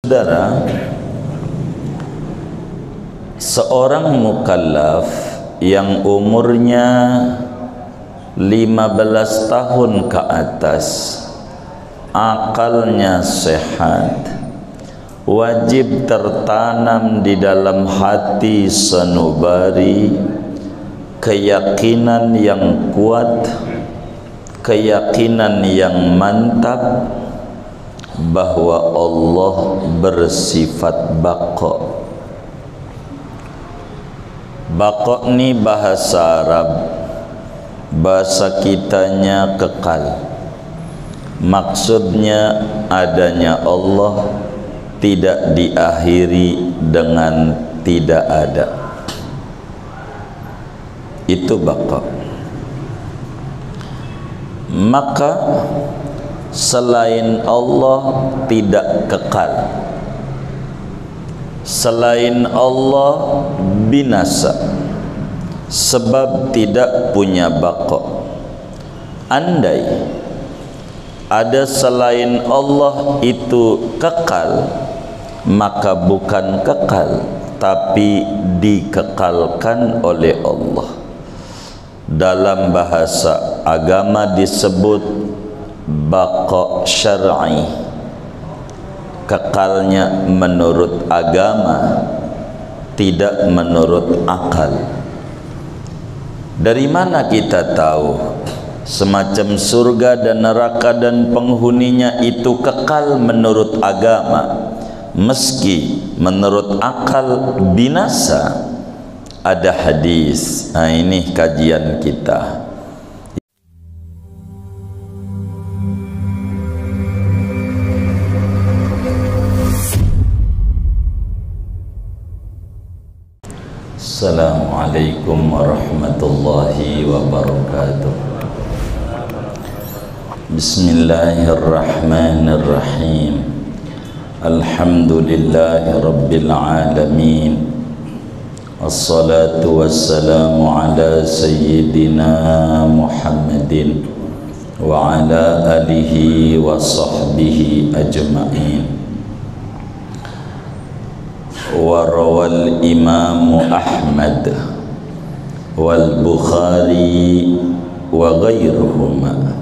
Saudara, seorang mukallaf yang umurnya 15 tahun ke atas, akalnya sehat, wajib tertanam di dalam hati sanubari keyakinan yang kuat, keyakinan yang mantap bahwa Allah bersifat baqa. Baqa ni bahasa Arab, bahasa kitanya kekal. Maksudnya adanya Allah tidak diakhiri dengan tidak ada. Itu baqa. Maka selain Allah tidak kekal, selain Allah binasa, sebab tidak punya baqa. Andai ada selain Allah itu kekal, maka bukan kekal, tapi dikekalkan oleh Allah. Dalam bahasa agama disebut baqa syar'i, kekalnya menurut agama, tidak menurut akal. Dari mana kita tahu semacam surga dan neraka dan penghuninya itu kekal menurut agama, meski menurut akal binasa? Ada hadis. Nah, ini kajian kita. Assalamualaikum warahmatullahi wabarakatuh. Bismillahirrahmanirrahim. Alhamdulillahi rabbil alamin. Assalatu wassalamu ala sayyidina Muhammadin wa ala alihi wa sahbihi ajma'in. Warawal Imam Ahmad wal Bukhari wa ghairuhuma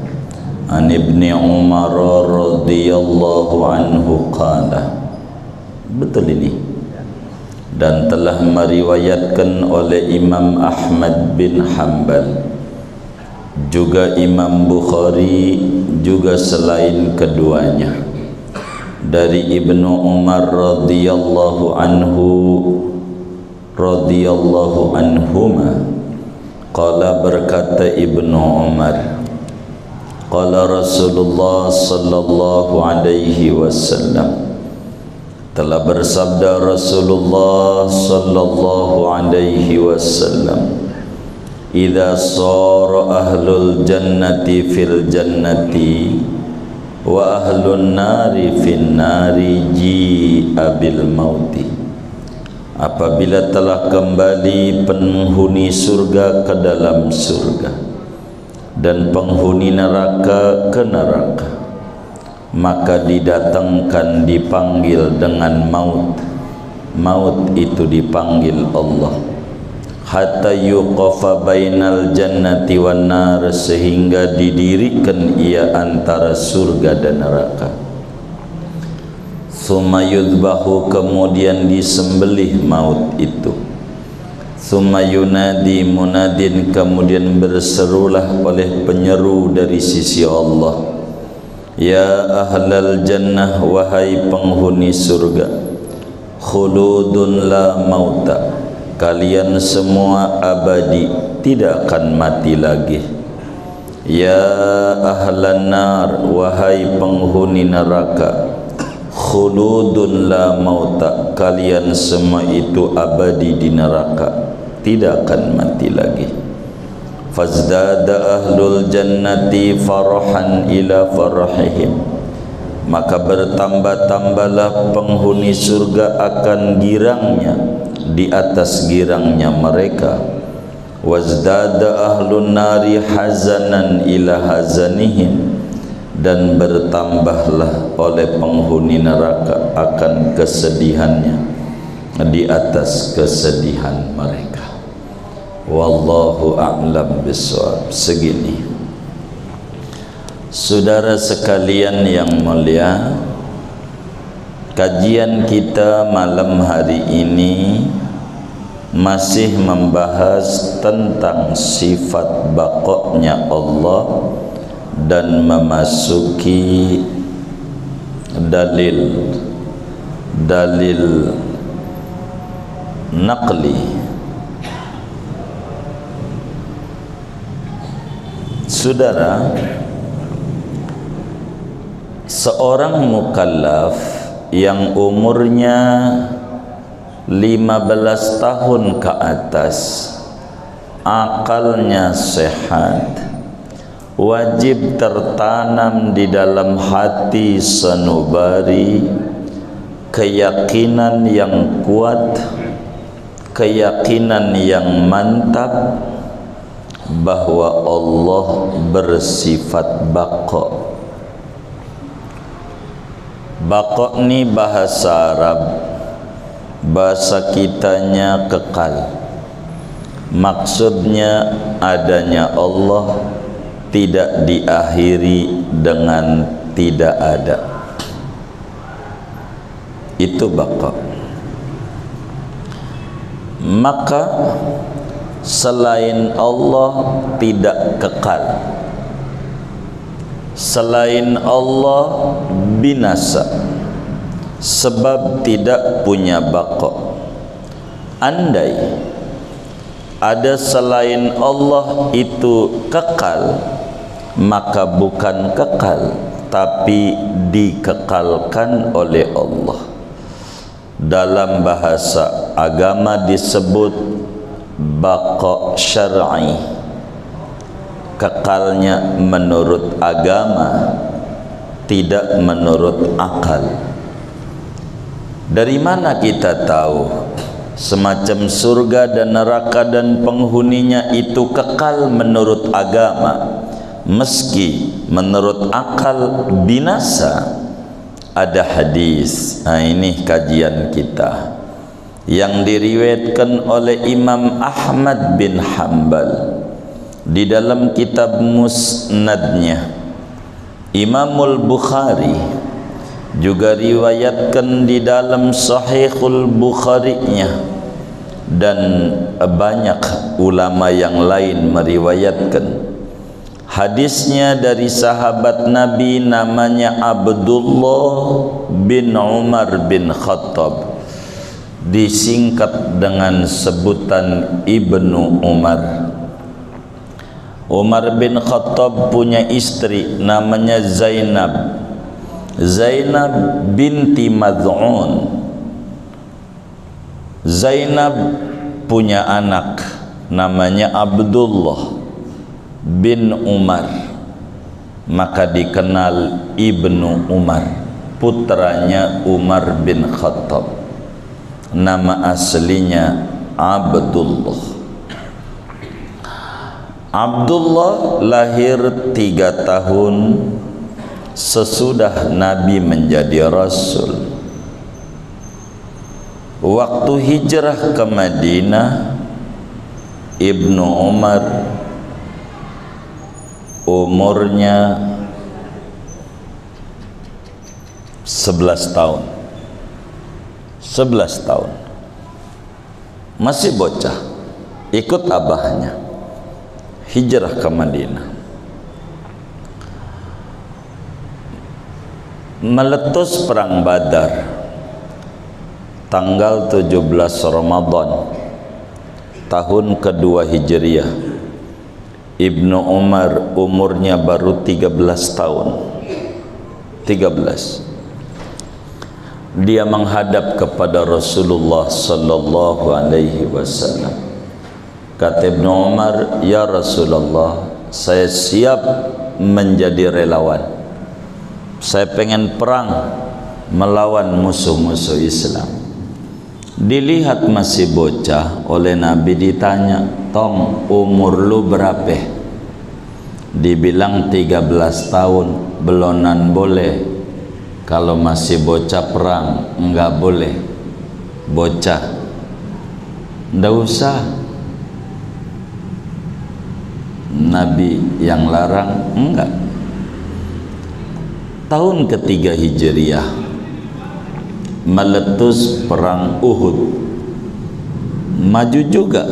an Ibni Umar radhiyallahu anhu qala. Betul ini. Dan telah meriwayatkan oleh Imam Ahmad bin Hanbal, juga Imam Bukhari, juga selain keduanya, dari Ibnu Umar radhiyallahu anhuma qala, berkata Ibnu Umar, qala Rasulullah sallallahu alaihi wasallam, telah bersabda Rasulullah sallallahu alaihi wasallam, idza sara ahlul jannati fil jannati wa ahlun nari fin nari ji'a bil mauti. Apabila telah kembali penghuni surga ke dalam surga dan penghuni neraka ke neraka, maka didatangkan, dipanggil dengan maut. Maut itu dipanggil Allah, hatta yuqafa bainal jannati wan nar, sehingga didirikan ia antara surga dan neraka. Tsumma yudbahu, kemudian disembelih maut itu. Tsumma yunadi munadin, kemudian berserulah oleh penyeru dari sisi Allah, ya ahlal jannah, wahai penghuni surga, khuludun la mauta, kalian semua abadi, tidak akan mati lagi. Ya ahlan nar, wahai penghuni neraka, khuludun la mauta, kalian semua itu abadi di neraka, tidak akan mati lagi. Fazdada ahlul jannati farahan ila farahihim, maka bertambah-tambahlah penghuni surga akan girangnya di atas girangnya mereka. Wazdada ahlun nari hazanan ila hazanihim, dan bertambahlah oleh penghuni neraka akan kesedihannya di atas kesedihan mereka. Wallahu a'lam bishawab. Segini, saudara sekalian yang mulia, kajian kita malam hari ini masih membahas tentang sifat baqa'nya Allah dan memasuki dalil naqli. Saudara, seorang mukallaf yang umurnya 15 tahun ke atas, akalnya sehat, wajib tertanam di dalam hati sanubari keyakinan yang kuat, keyakinan yang mantap bahwa Allah bersifat baqa. Baqa ni bahasa Arab, bahasa kitanya kekal. Maksudnya adanya Allah tidak diakhiri dengan tidak ada. Itu baqa. Maka selain Allah tidak kekal, selain Allah binasa, sebab tidak punya baqa. Andai ada selain Allah itu kekal, maka bukan kekal, tapi dikekalkan oleh Allah. Dalam bahasa agama disebut baqa syar'i, kekalnya menurut agama, tidak menurut akal. Dari mana kita tahu semacam surga dan neraka dan penghuninya itu kekal menurut agama, meski menurut akal binasa? Ada hadis. Nah, ini kajian kita yang diriwayatkan oleh Imam Ahmad bin Hanbal di dalam kitab Musnadnya. Imamul Bukhari juga riwayatkan di dalam Sahihul Bukharinya, dan banyak ulama yang lain meriwayatkan. Hadisnya dari sahabat Nabi namanya Abdullah bin Umar bin Khattab, disingkat dengan sebutan Ibnu Umar. Umar bin Khattab punya istri namanya Zainab, Zainab binti Mad'un. Zainab punya anak namanya Abdullah bin Umar, maka dikenal Ibnu Umar, putranya Umar bin Khattab. Nama aslinya Abdullah. Abdullah lahir 3 tahun sesudah Nabi menjadi Rasul. Waktu hijrah ke Madinah, Ibnu Umar umurnya 11 tahun. 11 tahun. Masih bocah, ikut abahnya hijrah ke Madinah. Meletus perang Badar tanggal 17 Ramadan tahun kedua Hijriah. Ibnu Umar umurnya baru 13 tahun. 13. Dia menghadap kepada Rasulullah sallallahu alaihi wasallam. Kata Ibnu Umar, "Ya Rasulullah, saya siap menjadi relawan. Saya pengen perang melawan musuh-musuh Islam." Dilihat masih bocah oleh Nabi, ditanya, "Tong, umur lu berapa?" Dibilang 13 tahun belonan boleh, kalau masih bocah perang enggak boleh. Bocah ndak usah, Nabi yang larang enggak. Tahun ketiga Hijriah meletus perang Uhud. Maju juga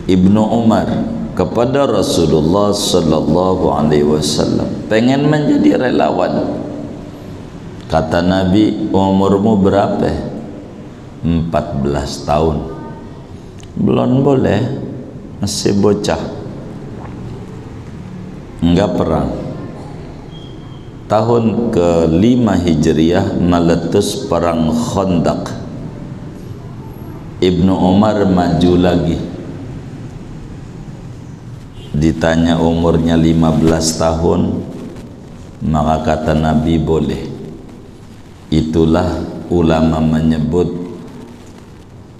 Ibnu Umar kepada Rasulullah sallallahu alaihi wasallam, pengen menjadi relawan. Kata Nabi, umurmu berapa? 14 tahun. Belum boleh, masih bocah. Enggak perang. Tahun ke-5 Hijriah meletus perang Khandaq. Ibnu Umar maju lagi. Ditanya umurnya 15 tahun, maka kata Nabi boleh. Itulah ulama menyebut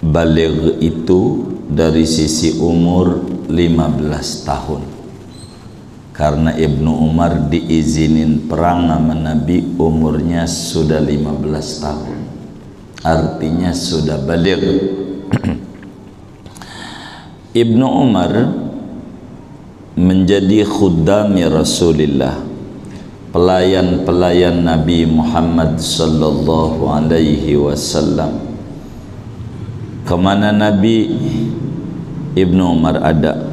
baligh itu dari sisi umur 15 tahun. Karena Ibnu Umar diizinin perang sama Nabi umurnya sudah 15 tahun. Artinya sudah baligh. Ibnu Umar menjadi khuddami Rasulullah, pelayan-pelayan Nabi Muhammad sallallahu alaihi wasallam. Kemana Nabi, Ibnu Umar ada,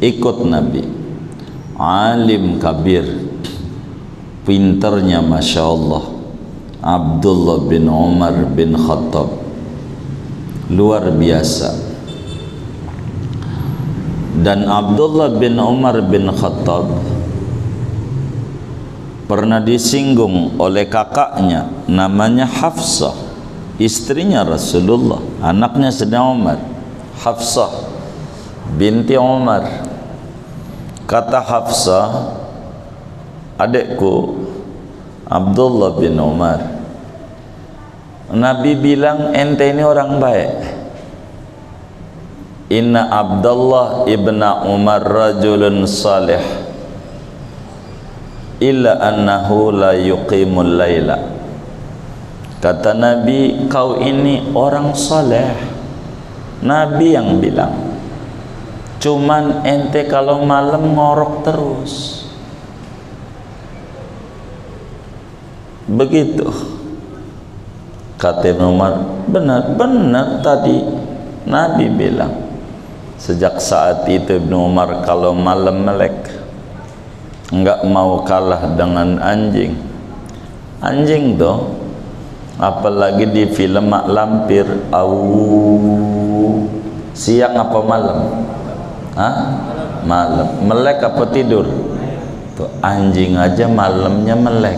ikut Nabi. Alim kabir, pinternya Masya Allah, Abdullah bin Umar bin Khattab, luar biasa. Dan Abdullah bin Umar bin Khattab pernah disinggung oleh kakaknya namanya Hafsah, istrinya Rasulullah, anaknya Sayyidina Umar, Hafsah binti Umar. Kata Hafsah, adekku Abdullah bin Umar, Nabi bilang ente ini orang baik. Inna Abdullah ibna Umar rajulun salih illa annahu la yuqimul layla. Kata Nabi, kau ini orang saleh. Nabi yang bilang, cuman ente kalau malam ngorok terus. Begitu kata Ibnu Umar, benar tadi Nabi bilang. Sejak saat itu Ibnu Umar kalau malam melek, enggak mau kalah dengan anjing. Anjing tuh, apalagi di film Mak Lampir, siang apa malam? Malam. Melek apa tidur? Tuh, anjing aja malamnya melek.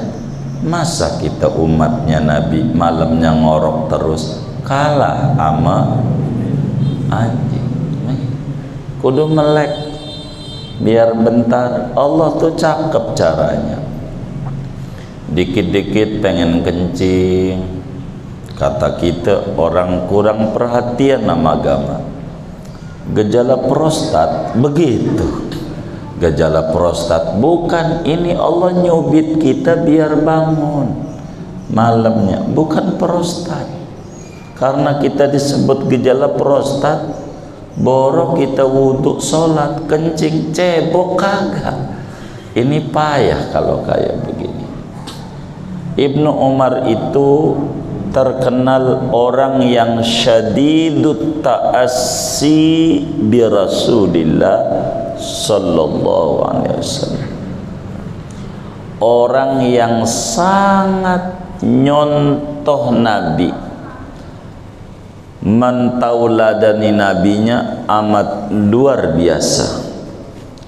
Masa kita umatnya Nabi malamnya ngorok terus, kalah sama anjing? Kudu melek biar bentar. Allah tuh cakep caranya. Dikit-dikit pengen kencing. Kata kita orang kurang perhatian sama agama. Gejala prostat begitu. Gejala prostat bukan ini, Allah nyubit kita biar bangun malamnya, bukan prostat. Karena kita disebut gejala prostat, borok kita wudhu, sholat, kencing, cebok, kagak. Ini payah kalau kayak begini. Ibnu Umar itu terkenal orang yang syadidut ta'assi bi Rasulillah sallallahu alaihi wasallam. Orang yang sangat nyontoh Nabi, mentauladani nabinya amat luar biasa.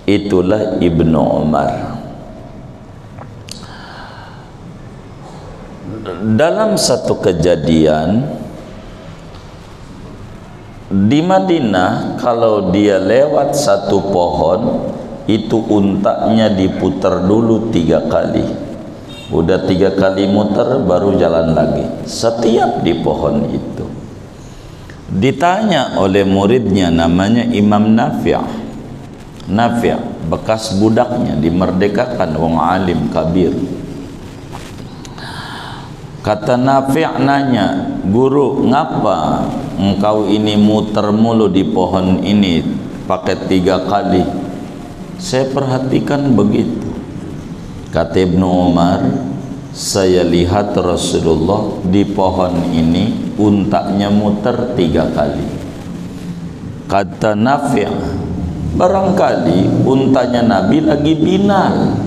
Itulah Ibnu Umar. Dalam satu kejadian di Madinah, kalau dia lewat satu pohon, itu untaknya diputar dulu 3 kali. Udah 3 kali muter baru jalan lagi, setiap di pohon itu. Ditanya oleh muridnya namanya Imam Nafi', Nafi', bekas budaknya dimerdekakan, wong alim kabir. Kata Nafi' nanya, guru, ngapa engkau ini muter mulu di pohon ini pakai 3 kali? Saya perhatikan begitu. Kata Ibnu Umar, saya lihat Rasulullah di pohon ini untanya muter 3 kali. Kata Nafi', barangkali untanya Nabi lagi binal,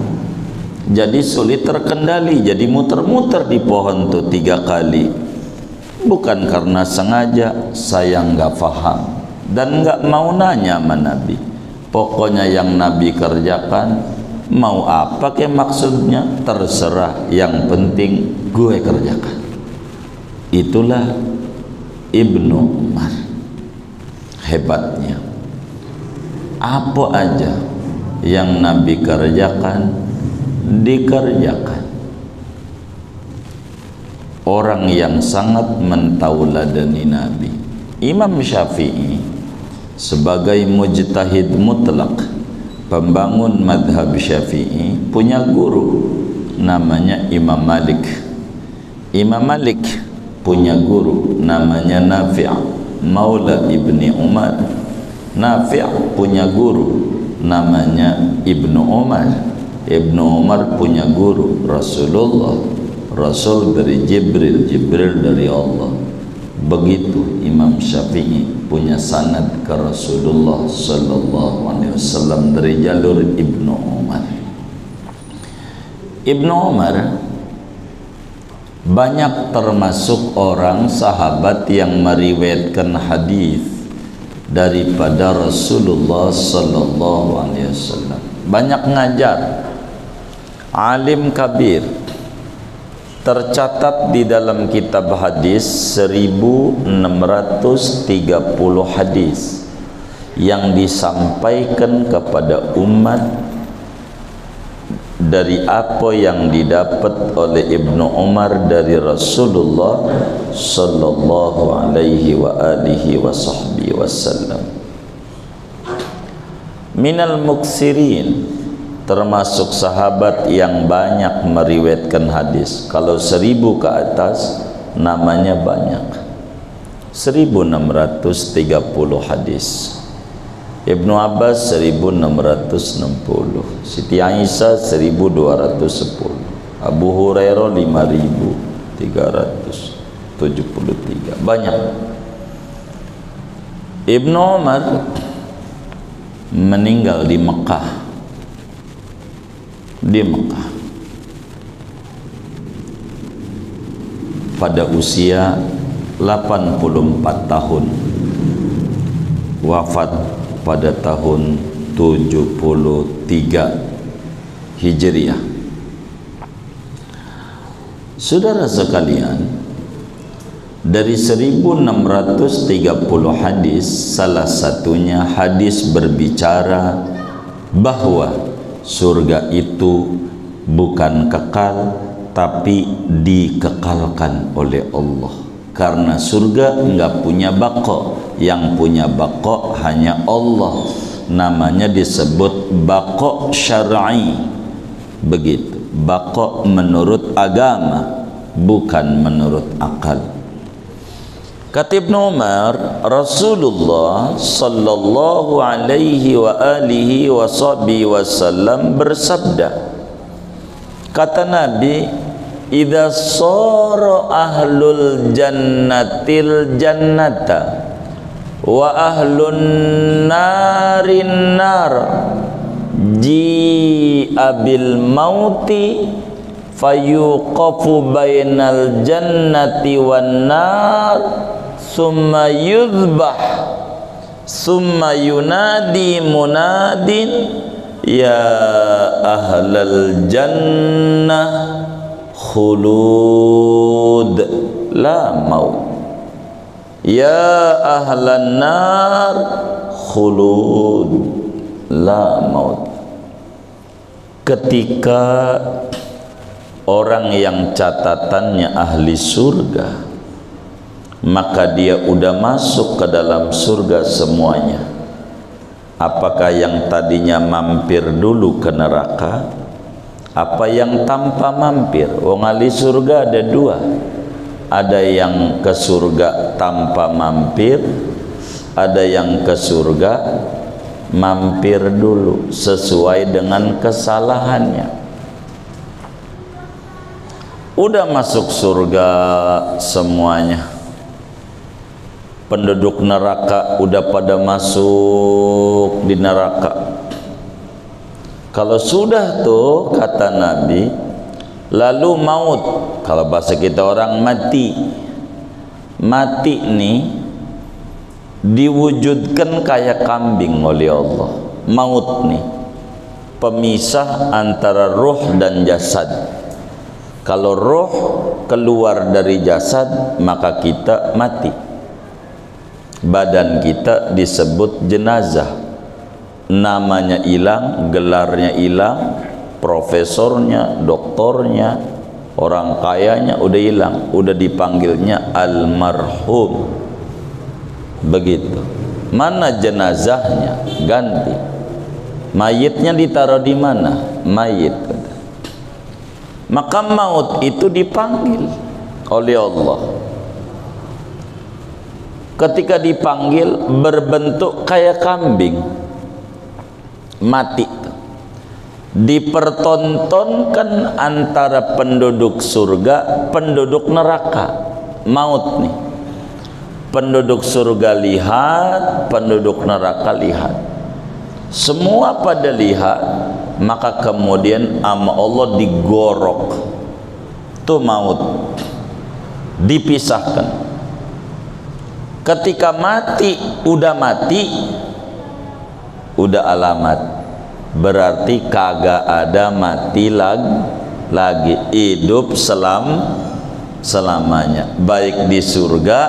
jadi sulit terkendali, jadi muter-muter di pohon tuh 3 kali. Bukan karena sengaja, saya nggak paham dan nggak mau nanya sama Nabi. Pokoknya yang Nabi kerjakan, mau apa ke maksudnya terserah, yang penting gue kerjakan. Itulah Ibnu Umar, hebatnya. Apa aja yang Nabi kerjakan dikerjakan. Orang yang sangat mentauladani Nabi. Imam Syafi'i sebagai mujtahid mutlak, pembangun madhab Syafi'i, punya guru namanya Imam Malik. Imam Malik punya guru namanya Nafi', maula Ibni Umar. Nafi' punya guru namanya Ibnu Umar. Ibnu Umar punya guru Rasulullah, Rasul dari Jibril, Jibril dari Allah. Begitu Imam Syafi'i punya sanad ke Rasulullah sallallahu alaihi wasallam dari jalur Ibnu Umar. Ibnu Umar banyak termasuk orang sahabat yang meriwayatkan hadis daripada Rasulullah sallallahu alaihi wasallam. Banyak ngajar, alim kabir. Tercatat di dalam kitab hadis 1630 hadis yang disampaikan kepada umat dari apa yang didapat oleh Ibnu Umar dari Rasulullah sallallahu alaihi wa alihi wa sahbihi wasallam. Minal muksirin, termasuk sahabat yang banyak meriwayatkan hadis. Kalau 1000 ke atas namanya banyak. 1630 hadis. Ibnu Abbas 1660, Siti Aisyah 1210, Abu Hurairah 5373. Banyak. Ibnu Umar meninggal di Mekah. Di Mekah pada usia 84 tahun, wafat pada tahun 73 Hijriah. Saudara sekalian, dari 1630 hadis, salah satunya hadis berbicara bahwa surga itu bukan kekal, tapi dikekalkan oleh Allah. Karena surga enggak punya baqa, yang punya baqa hanya Allah. Namanya disebut baqa syar'i. Begitu, baqa menurut agama, bukan menurut akal. Kata Ibnu Umar, Rasulullah sallallahu alaihi wa alihi wa sahbihi wasallam bersabda, kata Nabi, idza sara ahlul jannatil jannata wa ahlun narin nar ji'a bil mauti fayuqafu bainal jannati wan nar summa yuzbah summa yunadi munadin ya ahlal jannah khulud la maut, ya ahlan nar khulud la maut. Ketika orang yang catatannya ahli surga, maka dia udah masuk ke dalam surga semuanya. Apakah yang tadinya mampir dulu ke neraka, apa yang tanpa mampir? Wong ahli surga ada dua. Ada yang ke surga tanpa mampir, ada yang ke surga mampir dulu sesuai dengan kesalahannya. Udah masuk surga semuanya, penduduk neraka udah pada masuk di neraka. Kalau sudah tuh, kata Nabi, lalu maut, kalau bahasa kita orang mati. Mati nih diwujudkan kayak kambing oleh Allah. Maut nih pemisah antara ruh dan jasad. Kalau ruh keluar dari jasad, maka kita mati. Badan kita disebut jenazah, namanya hilang, gelarnya hilang, profesornya, doktornya, orang kayanya udah hilang, udah dipanggilnya almarhum. Begitu. Mana jenazahnya? Ganti. Mayitnya ditaruh di mana? Mayit. Maka maut itu dipanggil oleh Allah. Ketika dipanggil berbentuk kayak kambing, mati. Dipertontonkan antara penduduk surga, penduduk neraka. Maut nih, penduduk surga lihat, penduduk neraka lihat, semua pada lihat. Maka kemudian sama Allah digorok tuh maut, dipisahkan. Ketika mati, udah alamat, berarti kagak ada mati lagi, hidup selamanya, baik di surga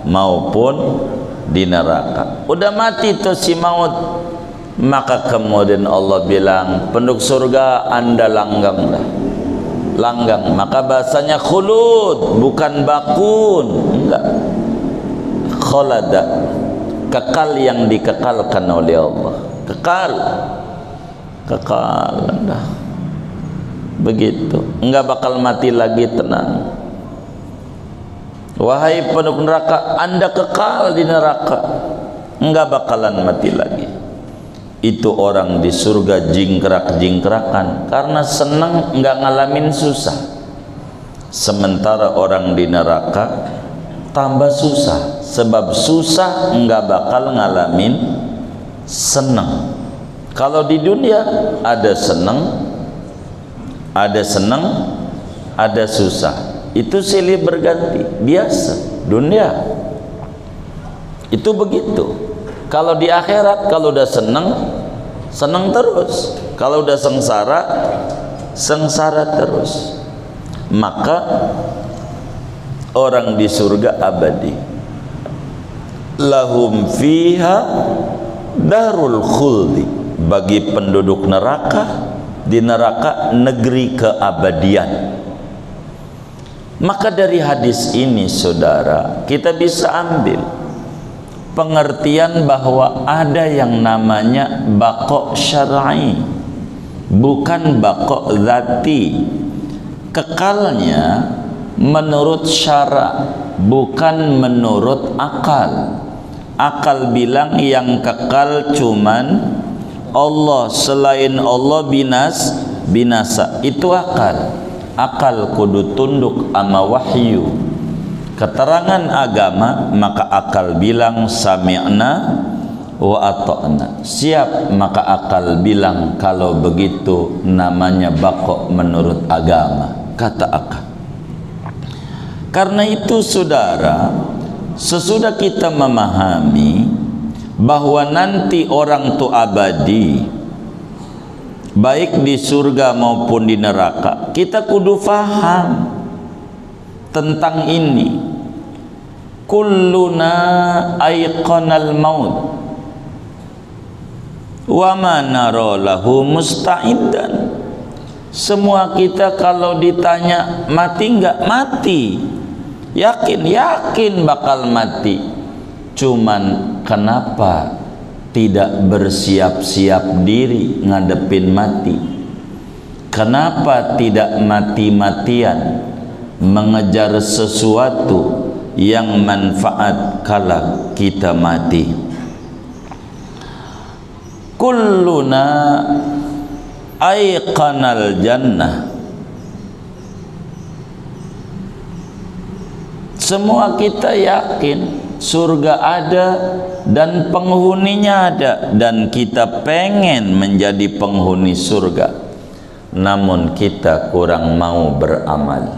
maupun di neraka. Udah mati tuh si maut. Maka kemudian Allah bilang, penduduk surga anda langgang dah, langgang. Maka bahasanya khulud, bukan bakun, enggak, kholada, kekal, yang dikekalkan oleh Allah, kekal dah. Begitu, enggak bakal mati lagi, tenang. Wahai penduduk neraka, anda kekal di neraka, enggak bakalan mati lagi. Itu orang di surga jingkrak-jingkrakan karena senang enggak ngalamin susah. Sementara orang di neraka tambah susah, sebab susah enggak bakal ngalamin senang. Kalau di dunia ada senang, ada susah, itu silih berganti, biasa dunia itu begitu. Kalau di akhirat, kalau udah senang terus, kalau udah sengsara terus. Maka orang di surga abadi, lahum fiha darul khuldi. Bagi penduduk neraka, di neraka negeri keabadian. Maka dari hadis ini, saudara, kita bisa ambil pengertian bahwa ada yang namanya baqo syar'i, bukan baqo zati. Kekalnya menurut syara, bukan menurut akal. Akal bilang yang kekal cuman Allah, selain Allah binasa. Itu akal. Akal kudu tunduk ama wahyu, keterangan agama. Maka akal bilang sami'na wa ata'na, siap. Maka akal bilang kalau begitu namanya baqo menurut agama, kata akal. Karena itu saudara, sesudah kita memahami bahwa nanti orang itu abadi, baik di surga maupun di neraka, kita kudu faham tentang ini. Kulluna aiqanal maut wa ma nara lahu musta'iddan. Semua kita kalau ditanya mati enggak, mati, yakin bakal mati. Cuman kenapa tidak bersiap-siap diri ngadepin mati? Kenapa tidak mati-matian mengejar sesuatu yang manfaat kala kita mati? Kulluna aiqanal jannah, semua kita yakin surga ada dan penghuninya ada, dan kita pengen menjadi penghuni surga, namun kita kurang mau beramal,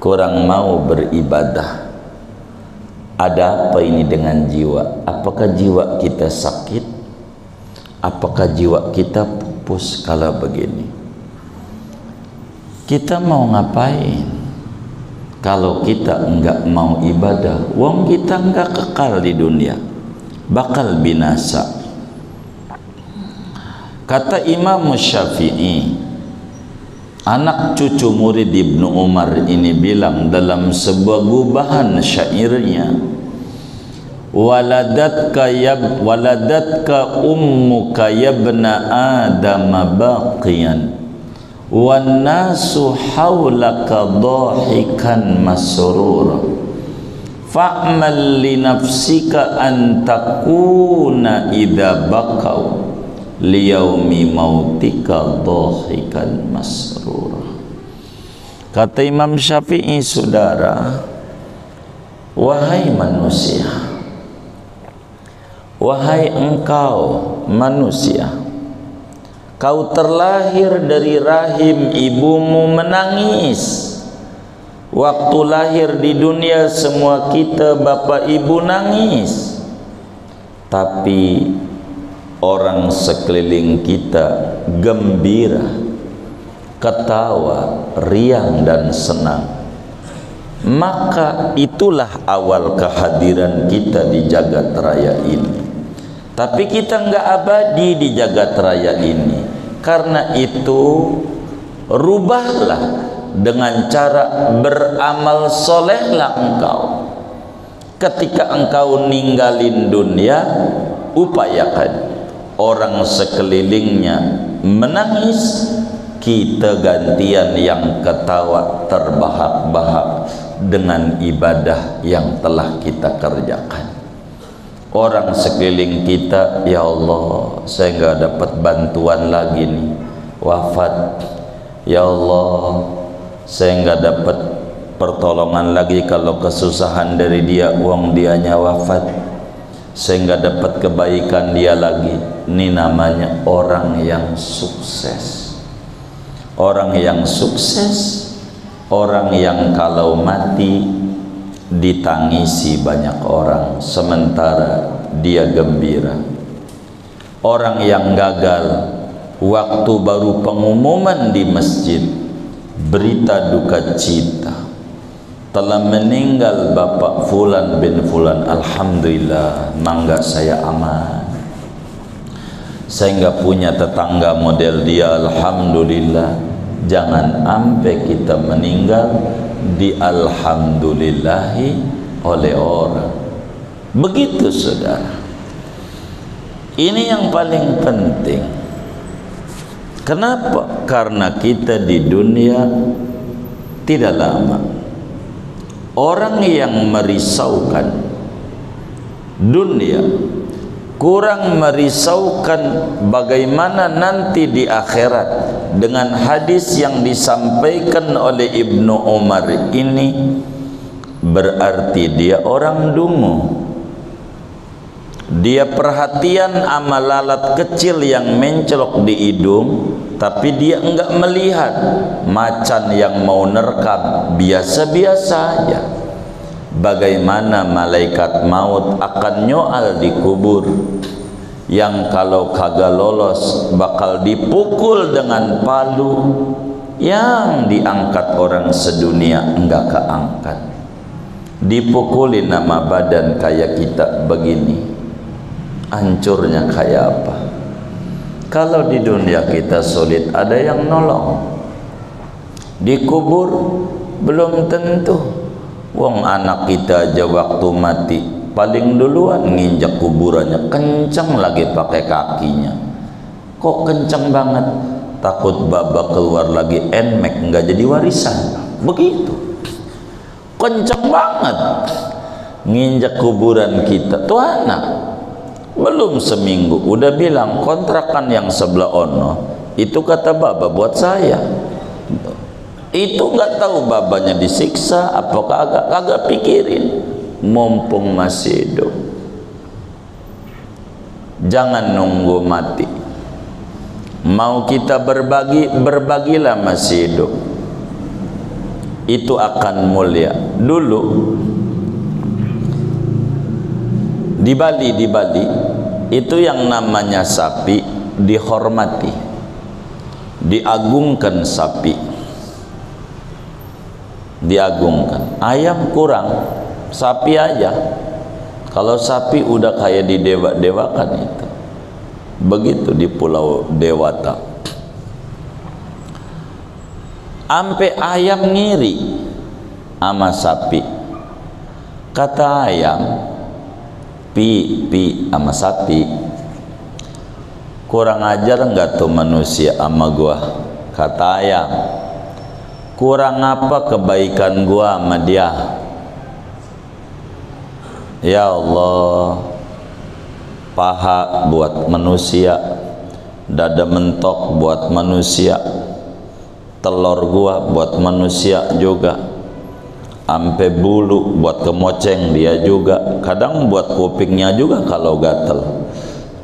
kurang mau beribadah. Ada apa ini dengan jiwa? Apakah jiwa kita sakit? Apakah jiwa kita pupus kala begini? Kita mau ngapain kalau kita enggak mau ibadah? Wong kita enggak kekal di dunia, bakal binasa. Kata Imam Syafi'i, anak cucu murid Ibnu Umar ini bilang dalam sebuah gubahan syairnya, waladatka ummuka yabna adam baqiyan wan nasu hawlaka dhahikan masrura fa'mal li nafsika an takuna idza baqaw liyaumi mautika dhahikan masrura. Kata Imam Syafi'i, saudara, wahai manusia, wahai engkau manusia, kau terlahir dari rahim ibumu menangis. Waktu lahir di dunia semua kita bapak ibu nangis, tapi orang sekeliling kita gembira, ketawa, riang dan senang. Maka itulah awal kehadiran kita di jagat raya ini. Tapi kita enggak abadi di jagat raya ini. Karena itu rubahlah dengan cara beramal solehlah engkau. Ketika engkau ninggalin dunia, upayakan orang sekelilingnya menangis, kita gantian yang ketawa terbahak-bahak dengan ibadah yang telah kita kerjakan. Orang sekeliling kita, ya Allah, saya nggak dapat bantuan lagi nih, wafat. Ya Allah, saya nggak dapat pertolongan lagi kalau kesusahan dari dia, uang dianya wafat. Saya nggak dapat kebaikan dia lagi. Ini namanya orang yang sukses. Orang yang sukses, orang yang kalau mati ditangisi banyak orang, sementara dia gembira. Orang yang gagal, waktu baru pengumuman di masjid, berita duka cita, telah meninggal Bapak Fulan bin Fulan. Alhamdulillah, mangga saya aman. Saya nggak punya tetangga model dia, alhamdulillah. Jangan sampai kita meninggal di alhamdulillahi oleh orang. Begitu saudara. Ini yang paling penting. Kenapa? Karena kita di dunia tidak lama. Orang yang merisaukan dunia kurang merisaukan bagaimana nanti di akhirat. Dengan hadis yang disampaikan oleh Ibnu Umar ini, berarti dia orang dungu. Dia perhatian amal lalat kecil yang mencelok di hidung, tapi dia enggak melihat macan yang mau nerkam, biasa-biasa aja. Bagaimana malaikat maut akan nyoal di kubur, yang kalau kagak lolos bakal dipukul dengan palu, yang diangkat orang sedunia enggak keangkat. Dipukulin nama badan kayak kita begini, hancurnya kayak apa? Kalau di dunia kita sulit, ada yang nolong. Di kubur belum tentu. Wong anak kita aja waktu mati paling duluan nginjak kuburannya, kencang lagi pakai kakinya. Kok kencang banget? Takut baba keluar lagi enmek, nggak jadi warisan. Begitu, kencang banget nginjak kuburan kita. Tuh anak belum seminggu udah bilang kontrakan yang sebelah ono itu kata baba buat saya. Itu nggak tahu babanya disiksa apa kagak pikirin, mumpung masih hidup. Jangan nunggu mati. Mau kita berbagi, berbagilah masih hidup. Itu akan mulia. Dulu di Bali itu yang namanya sapi dihormati, diagungkan sapi, diagungkan. Ayam kurang, sapi aja. Kalau sapi udah kayak didewa-dewakan itu. Begitu di Pulau Dewata. Ampe ayam ngiri sama sapi. Kata ayam, pi sama sapi, kurang ajar enggak tuh manusia sama gua? Kata ayam, kurang apa kebaikan gua sama dia? Ya Allah, paha buat manusia, dada mentok buat manusia, telur gua buat manusia juga, ampe bulu buat kemoceng dia juga, kadang buat kupingnya juga kalau gatel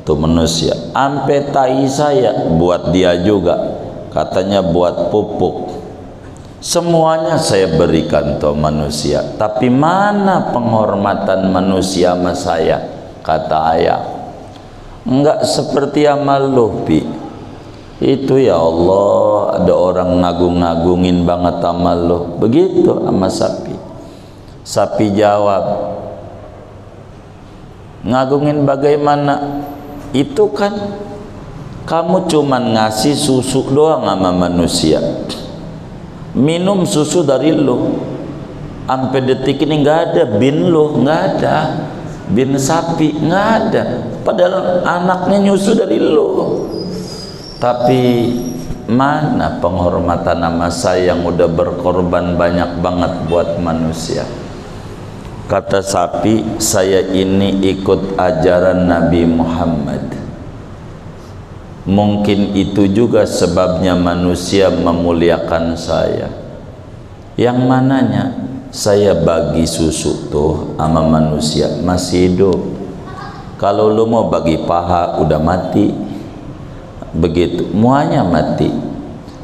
tuh manusia, ampe tai saya buat dia juga, katanya buat pupuk. Semuanya saya berikan tuh manusia, tapi mana penghormatan manusia sama saya? Kata ayam, enggak seperti amal lu, Pi. Itu ya Allah, ada orang ngagung-ngagungin banget amal lu. Begitu sama sapi. Sapi jawab, ngagungin bagaimana? Itu kan kamu cuman ngasih susu doang sama manusia, minum susu dari lu. Sampai detik ini nggak ada bin lu, nggak ada bin sapi, nggak ada. Padahal anaknya nyusu dari lu. Tapi mana penghormatan nama saya yang udah berkorban banyak banget buat manusia? Kata sapi, saya ini ikut ajaran Nabi Muhammad. Mungkin itu juga sebabnya manusia memuliakan saya. Yang mananya saya bagi susu tuh sama manusia masih hidup. Kalau lu mau bagi paha udah mati. Begitu, muanya mati.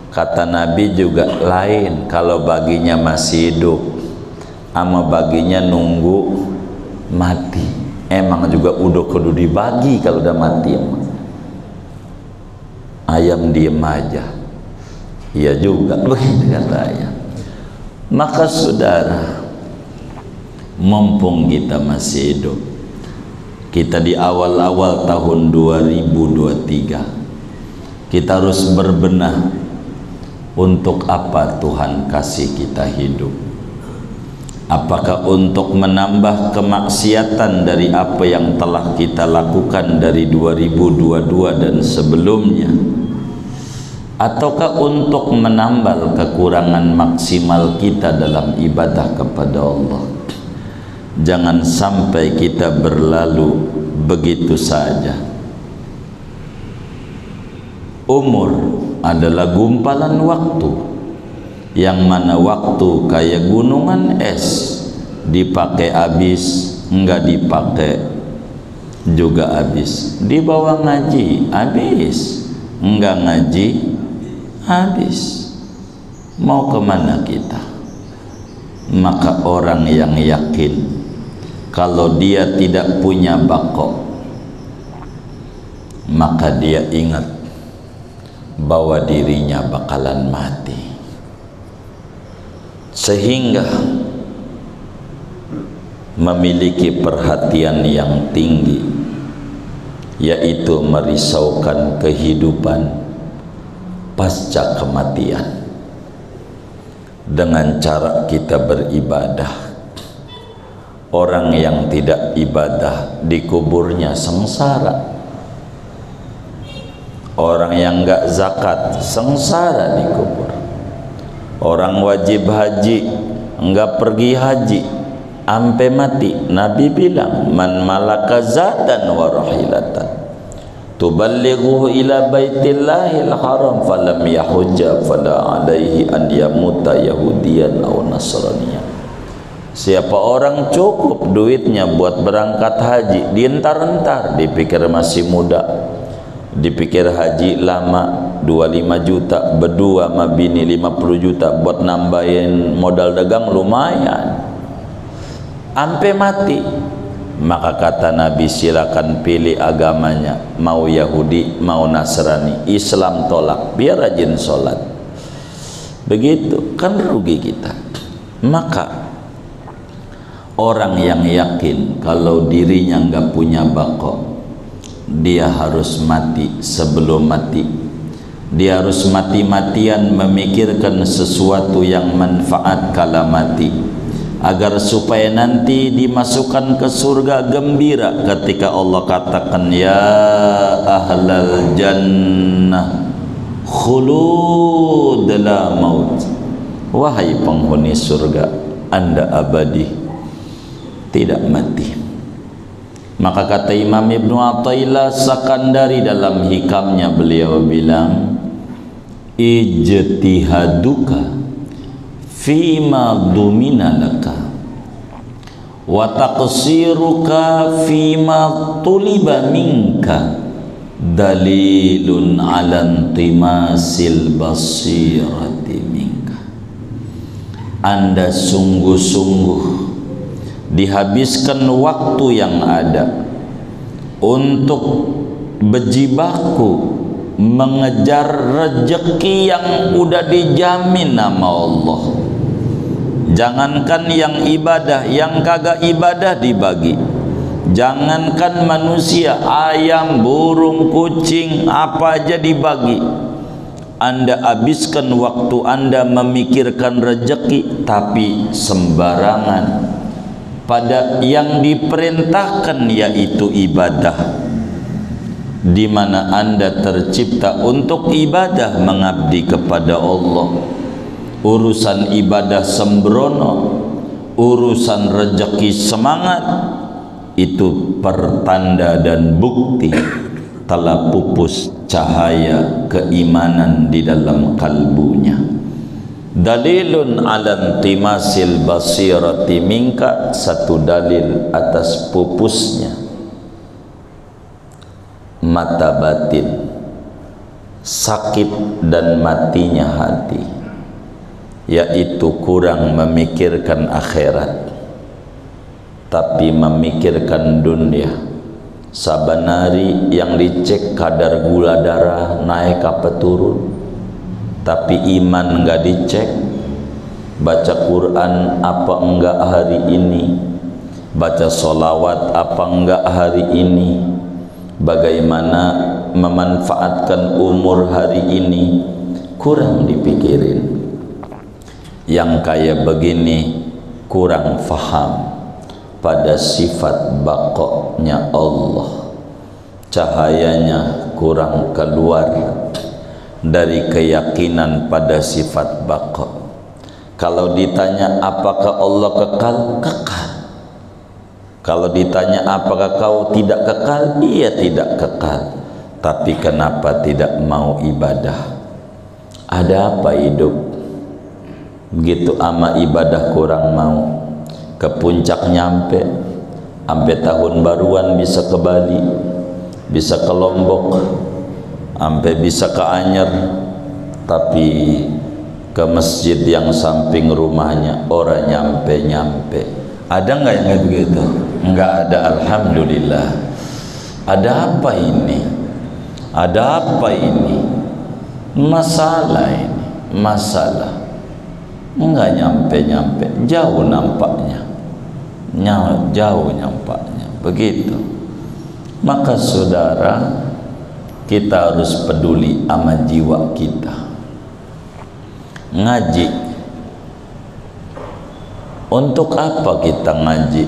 Kata Nabi juga lain, kalau baginya masih hidup sama baginya nunggu mati. Emang juga udah kudu dibagi kalau udah mati. Ayam diem aja. Iya juga, begitu kata ayam. Maka saudara, mumpung kita masih hidup, kita di awal-awal tahun 2023, kita harus berbenah untuk apa Tuhan kasih kita hidup. Apakah untuk menambah kemaksiatan dari apa yang telah kita lakukan dari 2022 dan sebelumnya, ataukah untuk menambal kekurangan maksimal kita dalam ibadah kepada Allah? Jangan sampai kita berlalu begitu saja. Umur adalah gumpalan waktu, yang mana waktu kayak gunungan es, dipakai habis, enggak dipakai juga habis. Dibawa ngaji habis, enggak ngaji habis. Mau kemana kita? Maka orang yang yakin kalau dia tidak punya bako, maka dia ingat bahwa dirinya bakalan mati, sehingga memiliki perhatian yang tinggi, yaitu merisaukan kehidupan pasca kematian dengan cara kita beribadah, Orang yang tidak ibadah di kuburnya sengsara. Orang yang enggak zakat sengsara di kubur. Orang wajib haji enggak pergi haji sampai mati. Nabi bilang, man malaka zadan wa rahilatan tuballighuhu ila baitillahil haram falam yahujja fala alaihi an yamuta yahudiyan aw nasraniyan. Siapa orang cukup duitnya buat berangkat haji, dientar-entar, dipikir masih muda, dipikir haji lama 25 juta, berdua sama bini 50 juta buat nambahin modal dagang lumayan sampai mati. Maka kata Nabi, silakan pilih agamanya, mau Yahudi mau Nasrani, Islam tolak, biar rajin sholat. Begitu kan rugi kita. Maka orang yang yakin kalau dirinya enggak punya baqo, dia harus mati sebelum mati. Dia harus mati-matian memikirkan sesuatu yang manfaat kala mati, agar supaya nanti dimasukkan ke surga gembira ketika Allah katakan, ya ahlal jannah khulud la maut. Wahai penghuni surga, Anda abadi, tidak mati. Maka kata Imam Ibnu Athaillah Sakandari dalam hikamnya, beliau bilang, ijtihaduka fima dumina laka wa taqsiruka fima tuliba minka dalilun ala intimasil basirati minka. Anda sungguh-sungguh dihabiskan waktu yang ada untuk berjibaku mengejar rezeki yang udah dijamin nama Allah. Jangankan yang ibadah, yang kagak ibadah dibagi. Jangankan manusia, ayam, burung, kucing, apa aja dibagi. Anda habiskan waktu Anda memikirkan rezeki, tapi sembarangan pada yang diperintahkan, yaitu ibadah, di mana Anda tercipta untuk ibadah, mengabdi kepada Allah. Urusan ibadah sembrono, urusan rezeki semangat, itu pertanda dan bukti telah pupus cahaya keimanan di dalam kalbunya. Dalilun ala intimasil basirati minka, satu dalil atas pupusnya mata batin, sakit dan matinya hati, yaitu kurang memikirkan akhirat tapi memikirkan dunia. Saban hari yang dicek kadar gula darah naik apa turun, tapi iman enggak dicek. Baca Quran apa enggak hari ini, baca solawat apa enggak hari ini, bagaimana memanfaatkan umur hari ini, kurang dipikirin. Yang kayak begini kurang faham pada sifat baqa'nya Allah, cahayanya kurang keluar dari keyakinan pada sifat baqa'. Kalau ditanya apakah Allah kekal? Kekal. Kalau ditanya apakah kau tidak kekal? Iya, tidak kekal. Tapi kenapa tidak mau ibadah? Ada apa hidup? Begitu ama ibadah kurang mau. Ke puncak nyampe, sampai tahun baruan bisa ke Bali, bisa ke Lombok, sampai bisa ke Anyer, tapi ke masjid yang samping rumahnya orang nyampe. Ada nggak yang kayak begitu? Nggak ada. Alhamdulillah. Ada apa ini? Ada apa ini? Masalah ini, masalah. Nggak nyampe, jauh nampaknya, jauh nampaknya. Begitu. Maka saudara, kita harus peduli sama jiwa kita. Ngaji, untuk apa kita ngaji?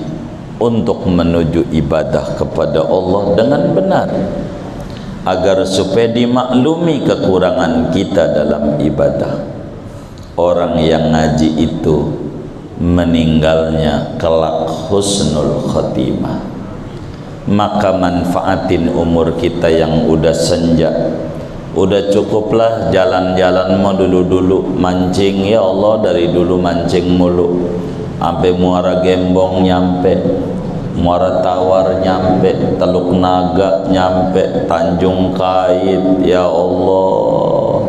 untuk menuju ibadah kepada Allah dengan benar, agar supaya dimaklumi kekurangan kita dalam ibadah. Orang yang ngaji itu meninggalnya kelak husnul khotimah. Maka manfaatin umur kita yang udah senja. Udah cukuplah jalan-jalan mau dulu-dulu mancing, ya Allah, dari dulu mancing mulu sampai Muara Gembong nyampe, Muara Tawar nyampe, Teluk Naga nyampe, Tanjung Kait, ya Allah,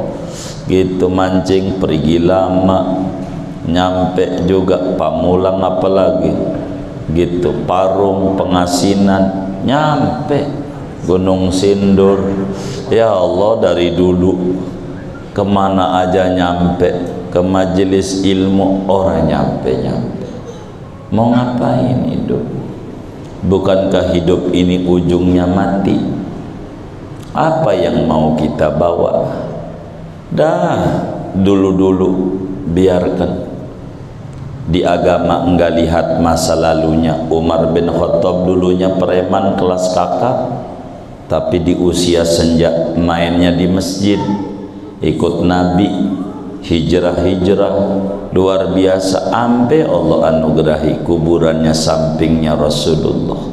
gitu mancing. Perigi Lama nyampe juga, Pamulang apalagi gitu, Parung, Pengasinan nyampe, Gunung Sindur, ya Allah, dari dulu kemana aja nyampe, ke majelis ilmu orang nyampe-nyampe. Mau ngapain hidup? Bukankah hidup ini ujungnya mati? Apa yang mau kita bawa? Dah dulu-dulu biarkan. Di agama enggak lihat masa lalunya. Umar bin Khattab dulunya preman kelas kakap, tapi di usia senja mainnya di masjid, ikut Nabi, hijrah-hijrah luar biasa, ampe Allah anugerahi kuburannya sampingnya Rasulullah.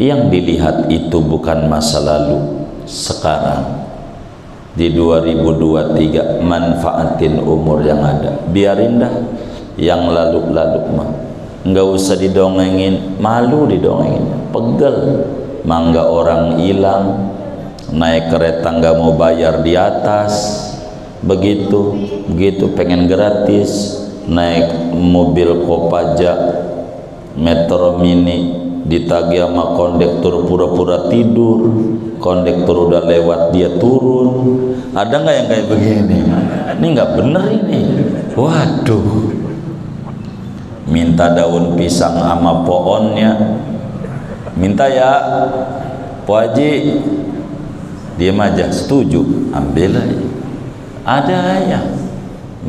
Yang dilihat itu bukan masa lalu, sekarang di 2023 manfaatin umur yang ada. Biarin dah yang lalu-lalu mah, nggak usah didongengin, malu didongengin, pegel. Mangga orang hilang, naik kereta nggak mau bayar di atas, begitu pengen gratis, naik mobil Kopaja, Metro Mini, ditagih sama kondektur pura-pura tidur, kondektur udah lewat dia turun. Ada nggak yang kayak begini? Ini nggak bener ini. Waduh, minta daun pisang sama pohonnya, minta ya Po Haji, diam aja, setuju, ambil aja, ada ya.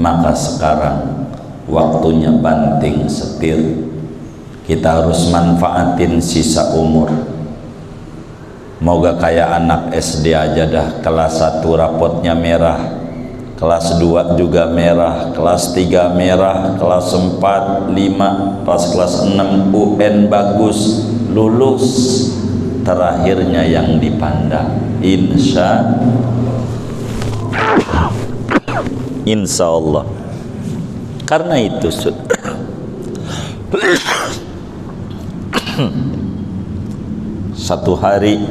Maka sekarang waktunya banting setir. Kita harus manfaatin sisa umur. Moga kayak anak SD aja dah, kelas 1 rapotnya merah, kelas 2 juga merah, kelas 3 merah, kelas 4, 5, kelas 6 UN bagus, lulus. Terakhirnya yang dipandang insya Allah. Karena itu satu hari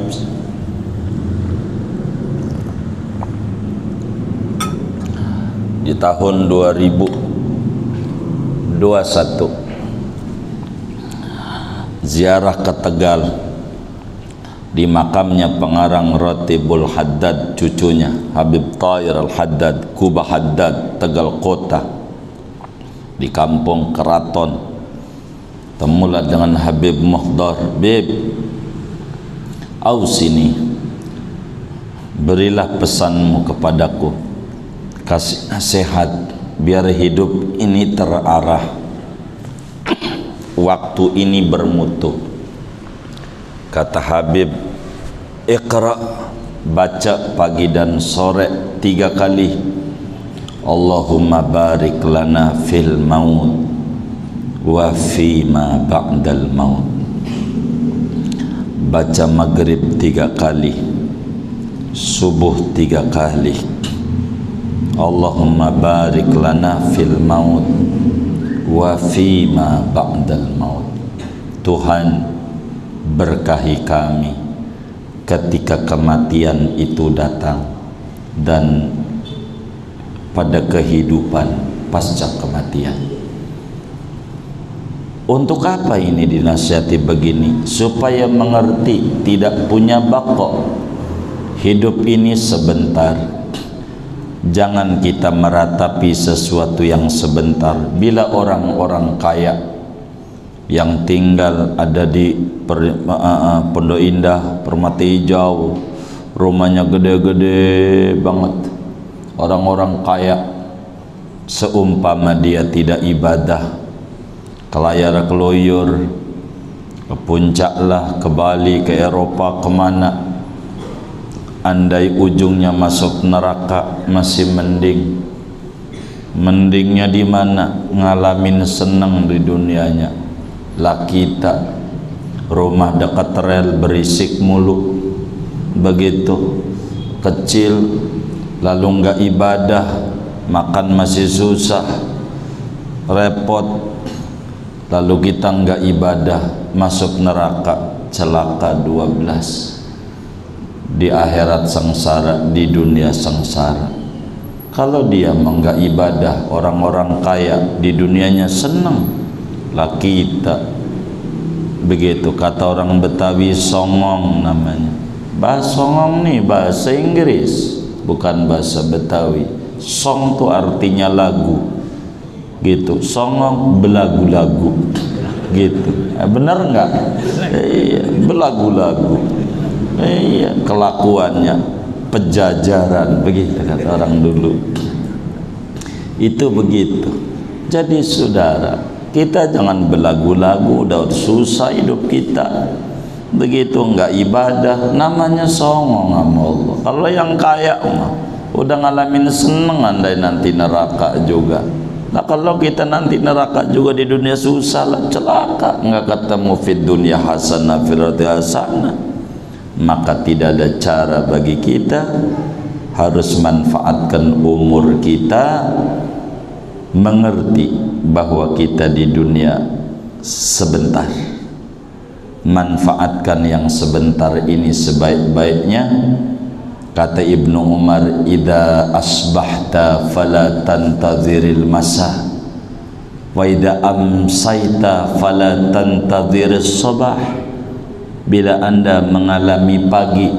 di tahun 2021 ziarah ke Tegal di makamnya pengarang Ratibul Haddad, cucunya Habib Tahir Al-Haddad, Kubah Haddad, Tegal Kota, di kampung Keraton. Temulah dengan Habib Muhdar, Bib, ausini, berilah pesanmu kepadaku, kasih nasihat biar hidup ini terarah, waktu ini bermutu. Kata Habib, Iqra, baca pagi dan sore 3 kali, Allahumma barik lana fil maut wa fima ba'dal maut. Baca maghrib 3 kali, subuh 3 kali, Allahumma barik lana fil maut wa fima ba'dal maut. Tuhan, berkahi kami ketika kematian itu datang dan pada kehidupan pasca kematian. Untuk apa ini dinasihati begini? Supaya mengerti tidak punya bako, hidup ini sebentar. Jangan kita meratapi sesuatu yang sebentar. Bila orang-orang kaya yang tinggal ada di Pondok Indah, Permata Hijau, rumahnya gede-gede banget, orang-orang kaya, seumpama dia tidak ibadah, kelayar keluyur, ke puncak lah, ke Bali, ke Eropa, kemana. Andai ujungnya masuk neraka masih mending. Mendingnya di mana? Ngalamin seneng di dunianya. Lah kita rumah dekat rel berisik mulu, begitu kecil, lalu enggak ibadah, makan masih susah, repot, lalu kita enggak ibadah, masuk neraka, celaka 12. Di akhirat sengsara, di dunia sengsara. Kalau dia enggak ibadah, orang-orang kaya di dunianya senang, lah kita begitu. Kata orang Betawi, songong namanya. Bahasa songong nih bahasa Inggris, bukan bahasa Betawi. Song tuh artinya lagu, gitu. Songong belagu-lagu, gitu. Benar nggak? Iya, belagu-lagu. Iya, kelakuannya pejajaran, begitu kata orang dulu. Itu begitu. Jadi saudara, kita jangan belagu-lagu, udah susah hidup kita. Begitu enggak ibadah, namanya songong sama Allah. Kalau yang kaya mah udah ngalamin seneng, andai nanti neraka juga. Nah kalau kita nanti neraka juga di dunia susah lah, celaka, enggak ketemu fid dunya hasanah fil akhirati hasanah. Maka tidak ada cara bagi kita, harus manfaatkan umur kita, mengerti bahwa kita di dunia sebentar. Manfaatkan yang sebentar ini sebaik-baiknya. Kata Ibnu Umar, idza asbahta fala tantaziril masa wa idza amsayta fala tantazirus sabah. Bila anda mengalami pagi,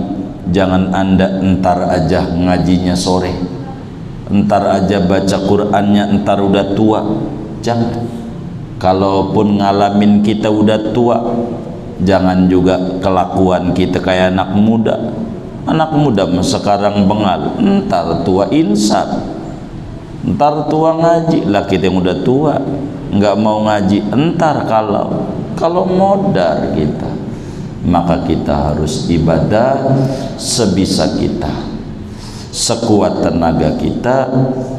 jangan anda entar aja ngajinya sore, entar aja baca Qur'annya entar udah tua. Jangan. Kalaupun ngalamin kita udah tua, jangan juga kelakuan kita kayak anak muda. Anak muda sekarang bengal, entar tua insaf, entar tua ngaji. Lah kita yang udah tua nggak mau ngaji, entar kalau modar kita. Maka kita harus ibadah sebisa kita, sekuat tenaga kita,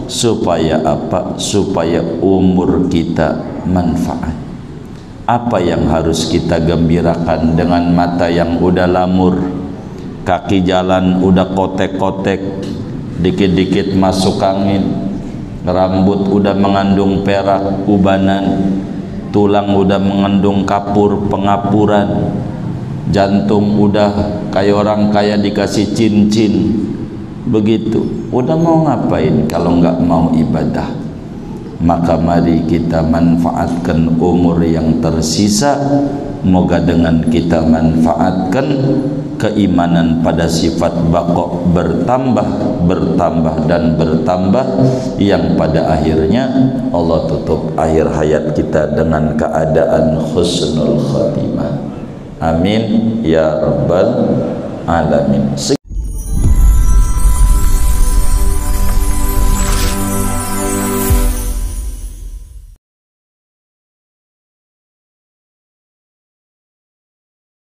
supaya apa? Supaya umur kita manfaat. Apa yang harus kita gembirakan dengan mata yang udah lamur, kaki jalan udah kotek-kotek, dikit-dikit masuk angin, rambut udah mengandung perak ubanan, tulang udah mengandung kapur pengapuran, jantung udah kayak orang kaya dikasih cincin, begitu. Udah mau ngapain kalau nggak mau ibadah? Maka mari kita manfaatkan umur yang tersisa. Moga dengan kita manfaatkan, keimanan pada sifat baqo bertambah, bertambah dan bertambah, yang pada akhirnya Allah tutup akhir hayat kita dengan keadaan husnul khatimah. Amin ya rabbal alamin.